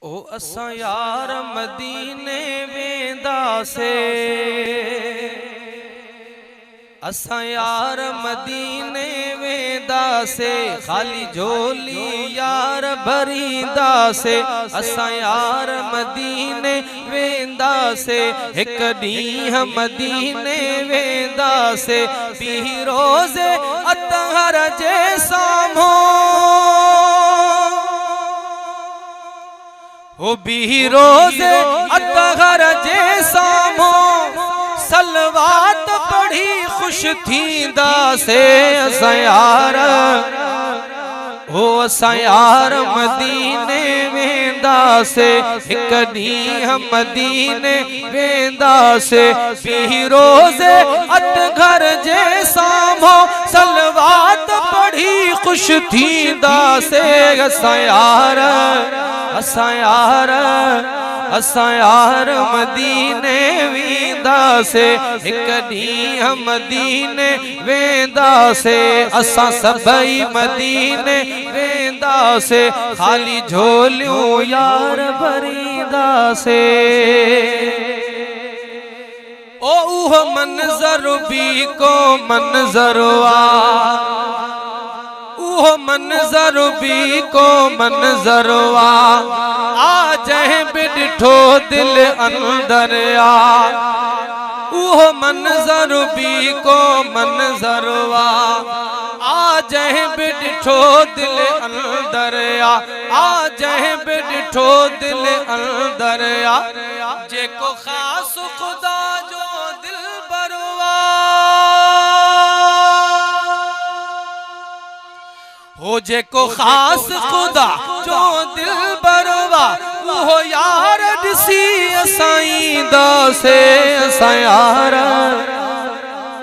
ओ असां यार मदीने वेंदा से, असां यार मदीने वेंदा से, खाली झोली यार भरींदा से। असां यार मदीने वेंदा से, एक ॾींहुं मदीने वेंदा से, पीर रोज़े अतहर जे साम्हूं ओ भी रोज़े अतहर जे साम्हूं सलवात पढ़ी खुश थींदा से। असां यार ओ असां यार मदीने वेंदा से, एक ॾींहुं मदीने वेंदा से, पीर रोज़े अतहर जे साम्हूं सलवात पढ़ी खुश थींदा से। असां यार मदीने वेंदा से, एक ॾींहुं मदीने वेंदा से। असां सभई मदीने वेंदा से, खाली झोलियूं यार भरींदा से। ओ उहो मंज़र भी को मंज़र वो मंजर भी को मंजर आ जह बिठो दिल अंदर वो मंजर भी को मंजर आ जह बिठो दिल अंदर आ जह बिठो दिल अंदर जेको खास खुदा जो दिल बरवा हो, जेको खास खुदा जो दिल बरवा वो यार ॾिसी असाईंदा से।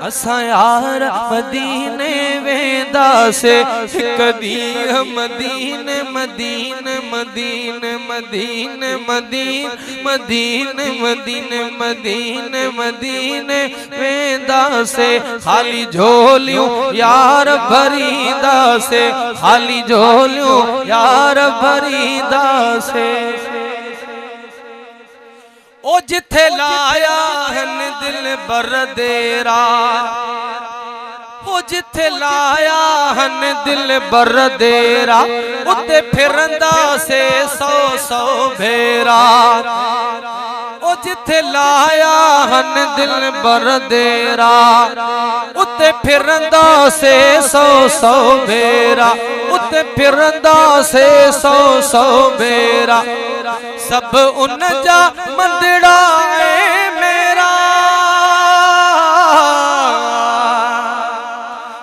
असां यार मदीने वेंदा से, हिक ॾींहुं मदीने मदीने मदीने मदीने मदीने मदीने मदीने मदीने मदीने वेंदा से, खाली झोलियूं यार भरींदा से, खाली झोलियूं यार भरींदा से। ओ जिथे लाया हन दिल बर देरा, ओ जिथे लाया हन दिल बर देरा, उते फिरंदा से सौ सौ भेरा। ओ जिथे लाया हन दिल बर देरा, उते फिरंदा से सौ सौ भेरा, उते फिरंदा से सौ सौ भेरा। सब उन जा मंदिड़ा है मेरा,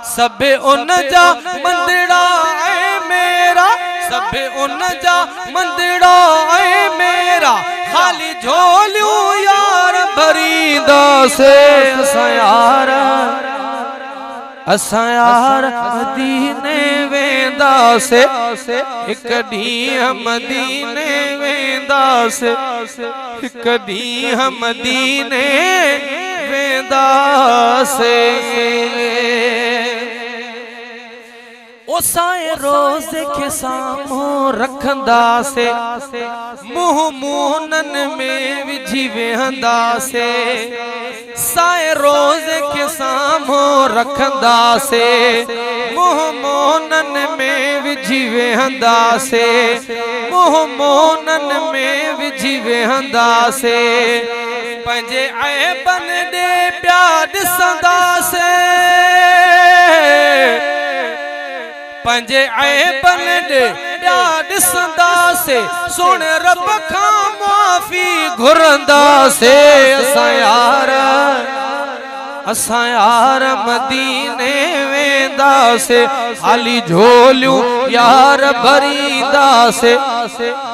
सब उन जा मंदिड़ा है मेरा, सब उन जा मंदिड़ा है मेरा, खाली झोलियूं यार भरींदा से। असां यार मदीने वेंदा से, एक ॾींहुं मदीने वेंदा से, एक ॾींहुं मदीने वेंदा से। ओ साए रोज़े के साम्हूं रखंदा से, मुंह मुनन में विझी वेहंदा से। साए रोज़े के साम्हूं रखंदा से, मुंह मोनन में विझी वेहंदा से, मुंह मोनन में विझी वेहंदा से। पंहिंजे ऐबन ॾे प्यार ॾिसंदा से, पंहिंजे ऐबन ॾे प्यार ॾिसंदा से, सुण रब खां माफ़ी घुरंदा से। असां यार मदीने वेंदा से, खाली झोलियूं यार भरींदा से,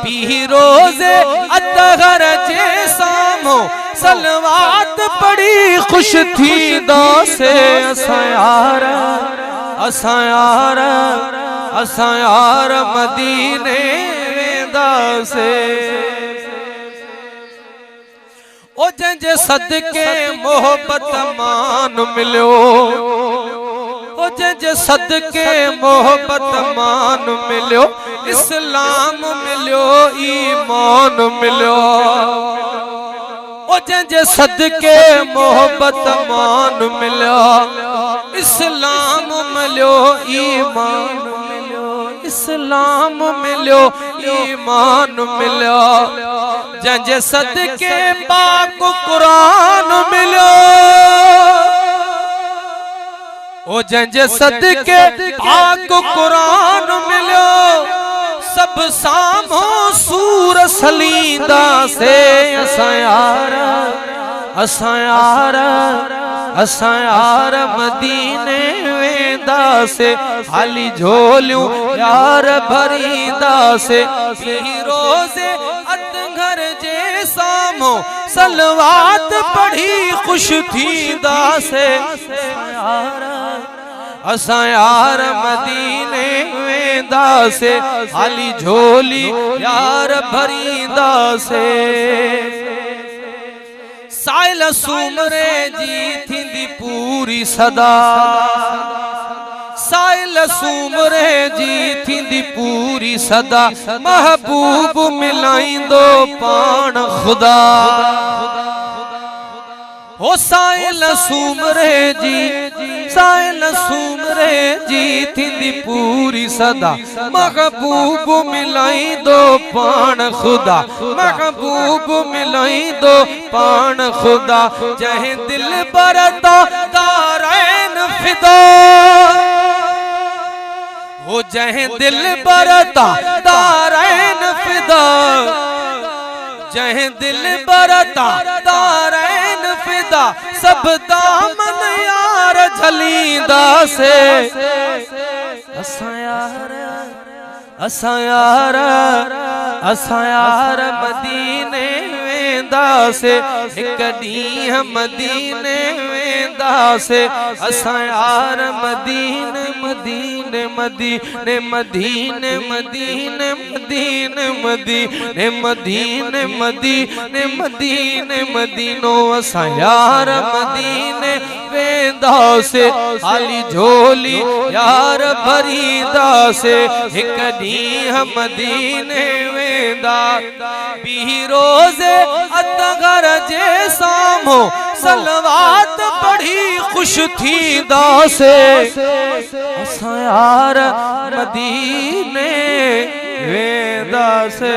पीर रोज़े अतहर जे साम्हूं सलवात पढ़ी खुश थींदा से। असां यार मदीने वेंदा से। ओ जंहिंजे सदके मोहब्बत मान मिलियो, ओ जंहिंजे सदके मोहब्बत मान मिलियो, इस्लाम मिलो ईमान मिलो ओ जंहिंजे सदके मोहब्बत मान मिलो इस्लाम मिलो ईमान मिलो इस्लाम मिलो ईमान मिलो जंहिंजे सदके पाक कुरान मिलो ओ जंहिंजे सदके पाक कुरान मिलो सब सामो सूर सलींदा से असां यार मदीने वेंदा से हाली झोलियूं यार भरींदा से रोज़े अतंगर जे सामो सलवात पढ़ी खुश थींदा से असां यार मदीने वेंदा से हाली झोली यार भरींदा से साइल सूमरे जी थींदी पूरी सदा साइल सूमरे जी थींदी पूरी सदा महबूब मिलाईंदो पाण खुदा हो साइल सूमरे जी थींदी पूरी सदा महबूब मिलाईंदो पाण खुदा महबूब मिलाईंदो पाण खुदा जंहिं दिल बरता दारैन फिदा हो जंहिं दिल बरता दारैन फिदा जंहिं दिल बरता दारैन फिदा सब दामन यार झलींदा से असां यार मदीने वेंदा से हिक ॾींहुं मदीने वेंदा से असां यार मदीने मदीने मदीने मदीने मदीने मदीने मदीने मदीने मदीने मदीने मदीनो असां यार मदीने वेंदा से हाली झोली यार भरींदा से हिक ॾींहुं मदीने वेंदा ॿी रोज़े अतंगर जे साम्हूं सलवात पढ़ी खुश थींदा से असां यार मदीने वेंदा से।